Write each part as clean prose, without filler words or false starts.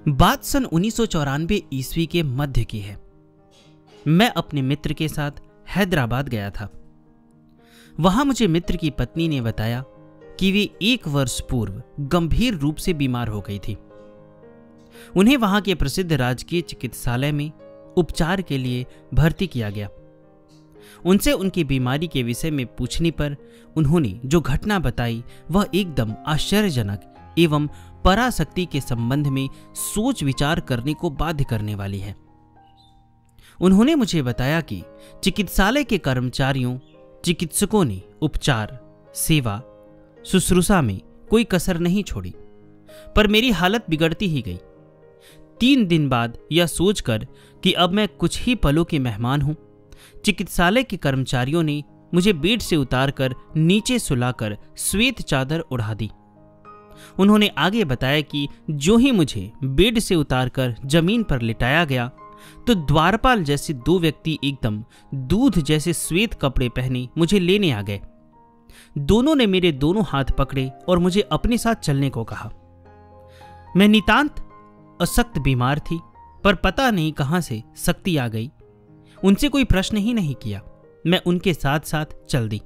बात सन 1994 ईस्वी के मध्य की है। मैं अपने मित्र के साथ हैदराबाद गया था। वहां मुझे मित्र की पत्नी ने बताया कि वे 1 वर्ष पूर्व गंभीर रूप से बीमार हो गई थी। उन्हें वहां के प्रसिद्ध राजकीय चिकित्सालय में उपचार के लिए भर्ती किया गया। उनसे उनकी बीमारी के विषय में पूछने पर उन्होंने जो घटना बताई वह एकदम आश्चर्यजनक एवं पराशक्ति के संबंध में सोच विचार करने को बाध्य करने वाली है। उन्होंने मुझे बताया कि चिकित्सालय के कर्मचारियों, चिकित्सकों ने उपचार, सेवा, शुश्रूषा में कोई कसर नहीं छोड़ी, पर मेरी हालत बिगड़ती ही गई। 3 दिन बाद यह सोचकर कि अब मैं कुछ ही पलों के मेहमान हूं, चिकित्सालय के कर्मचारियों ने मुझे बेड से उतारकर नीचे सुलाकर श्वेत चादर ओढ़ा दी। उन्होंने आगे बताया कि जो ही मुझे बेड से उतारकर जमीन पर लिटाया गया तो द्वारपाल जैसे 2 व्यक्ति एकदम दूध जैसे श्वेत कपड़े पहने मुझे लेने आ गए। दोनों ने मेरे दोनों हाथ पकड़े और मुझे अपने साथ चलने को कहा। मैं नितांत अशक्त बीमार थी, पर पता नहीं कहां से शक्ति आ गई। उनसे कोई प्रश्न ही नहीं किया, मैं उनके साथ साथ चल दी।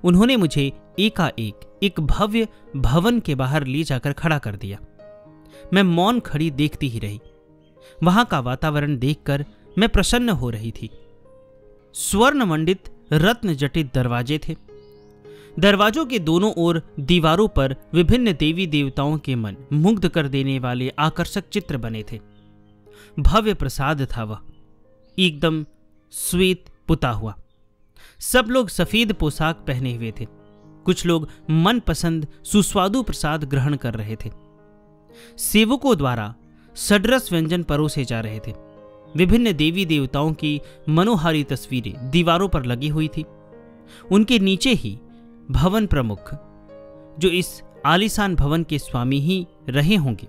उन्होंने मुझे एकाएक एक भव्य भवन के बाहर ले जाकर खड़ा कर दिया। मैं मौन खड़ी देखती ही रही। वहां का वातावरण देखकर मैं प्रसन्न हो रही थी। स्वर्ण मंडित रत्न जटित दरवाजे थे। दरवाजों के दोनों ओर दीवारों पर विभिन्न देवी देवताओं के मन मुग्ध कर देने वाले आकर्षक चित्र बने थे। भव्य प्रसाद था वह, एकदम श्वेत पुता हुआ। सब लोग सफेद पोशाक पहने हुए थे। कुछ लोग मनपसंद सुस्वादु प्रसाद ग्रहण कर रहे थे। सेवकों द्वारा षड्रस व्यंजन परोसे जा रहे थे। विभिन्न देवी देवताओं की मनोहारी तस्वीरें दीवारों पर लगी हुई थी। उनके नीचे ही भवन प्रमुख, जो इस आलीशान भवन के स्वामी ही रहे होंगे,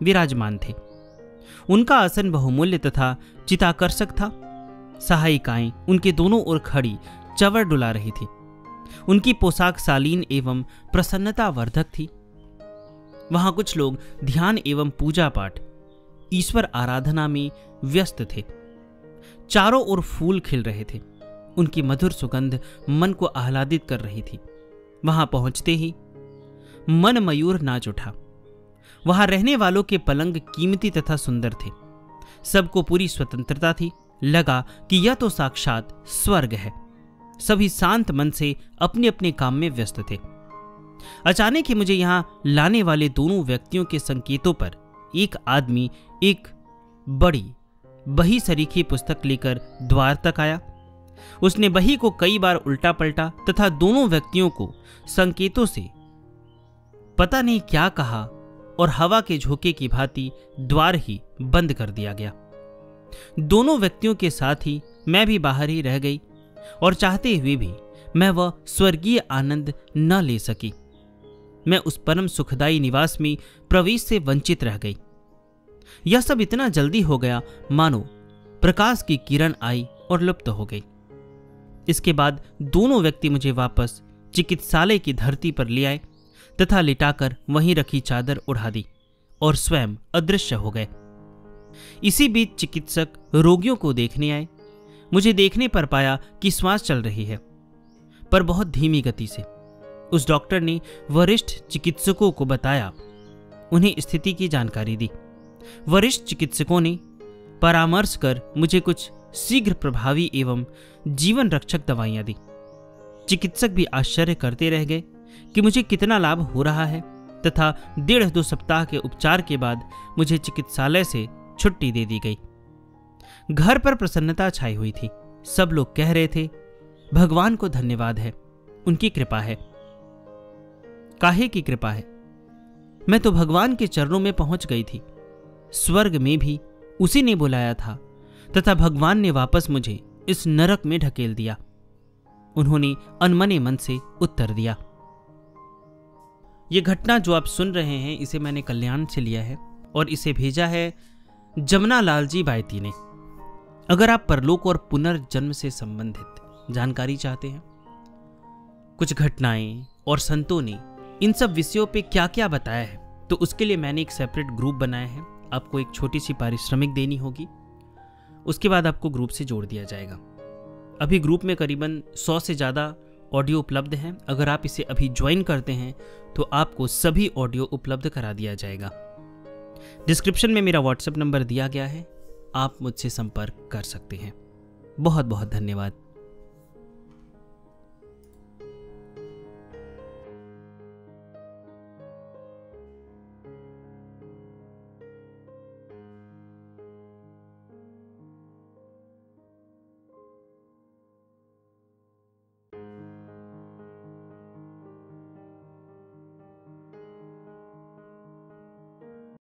विराजमान थे। उनका आसन बहुमूल्य तथा चिताकर्षक था। सहायिकाएं उनके दोनों ओर खड़ी चवर डुला रही थी। उनकी पोशाक शालीन एवं प्रसन्नता वर्धक थी। वहां कुछ लोग ध्यान एवं पूजा पाठ, ईश्वर आराधना में व्यस्त थे। चारों ओर फूल खिल रहे थे। उनकी मधुर सुगंध मन को आह्लादित कर रही थी। वहां पहुंचते ही मन मयूर नाच उठा। वहां रहने वालों के पलंग कीमती तथा सुंदर थे। सबको पूरी स्वतंत्रता थी। लगा कि यह तो साक्षात स्वर्ग है। सभी शांत मन से अपने अपने काम में व्यस्त थे। अचानक ही मुझे यहां लाने वाले दोनों व्यक्तियों के संकेतों पर एक आदमी एक बड़ी बही सरीखी पुस्तक लेकर द्वार तक आया। उसने बही को कई बार उल्टा पलटा तथा दोनों व्यक्तियों को संकेतों से पता नहीं क्या कहा और हवा के झोंके की भांति द्वार ही बंद कर दिया गया। दोनों व्यक्तियों के साथ ही मैं भी बाहर ही रह गई और चाहते हुए भी मैं वह स्वर्गीय आनंद न ले सकी। मैं उस परम सुखदायी निवास में प्रवेश से वंचित रह गई। यह सब इतना जल्दी हो गया मानो प्रकाश की किरण आई और लुप्त हो गई। इसके बाद दोनों व्यक्ति मुझे वापस चिकित्सालय की धरती पर ले आए तथा लिटाकर वहीं रखी चादर उड़ा दी और स्वयं अदृश्य हो गए। इसी बीच चिकित्सक रोगियों को देखने आए। मुझे देखने पर पाया कि श्वास चल रही है, पर बहुत धीमी गति से। उस डॉक्टर ने वरिष्ठ चिकित्सकों को बताया, उन्हें स्थिति की जानकारी दी। वरिष्ठ चिकित्सकों ने परामर्श कर मुझे कुछ शीघ्र प्रभावी एवं जीवन रक्षक दवाइयां दी। चिकित्सक भी आश्चर्य करते रह गए कि मुझे कितना लाभ हो रहा है तथा 1.5-2 सप्ताह के उपचार के बाद मुझे चिकित्सालय से छुट्टी दे दी गई। घर पर प्रसन्नता छाई हुई थी। सब लोग कह रहे थे, भगवान को धन्यवाद है, उनकी कृपा है। काहे की कृपा है? मैं तो भगवान के चरणों में पहुंच गई थी। स्वर्ग में भी उसी ने बुलाया था तथा भगवान ने वापस मुझे इस नरक में ढकेल दिया। उन्होंने अनमने मन से उत्तर दिया। यह घटना जो आप सुन रहे हैं इसे मैंने कल्याण से लिया है और इसे भेजा है जमुना लाल जी बायती ने। अगर आप परलोक और पुनर्जन्म से संबंधित जानकारी चाहते हैं, कुछ घटनाएं और संतों ने इन सब विषयों पे क्या क्या बताया है, तो उसके लिए मैंने एक सेपरेट ग्रुप बनाया है। आपको एक छोटी सी पारिश्रमिक देनी होगी। उसके बाद आपको ग्रुप से जोड़ दिया जाएगा। अभी ग्रुप में करीबन 100 से ज़्यादा ऑडियो उपलब्ध हैं। अगर आप इसे अभी ज्वाइन करते हैं तो आपको सभी ऑडियो उपलब्ध करा दिया जाएगा। डिस्क्रिप्शन में मेरा व्हाट्सएप नंबर दिया गया है, आप मुझसे संपर्क कर सकते हैं। बहुत बहुत धन्यवाद।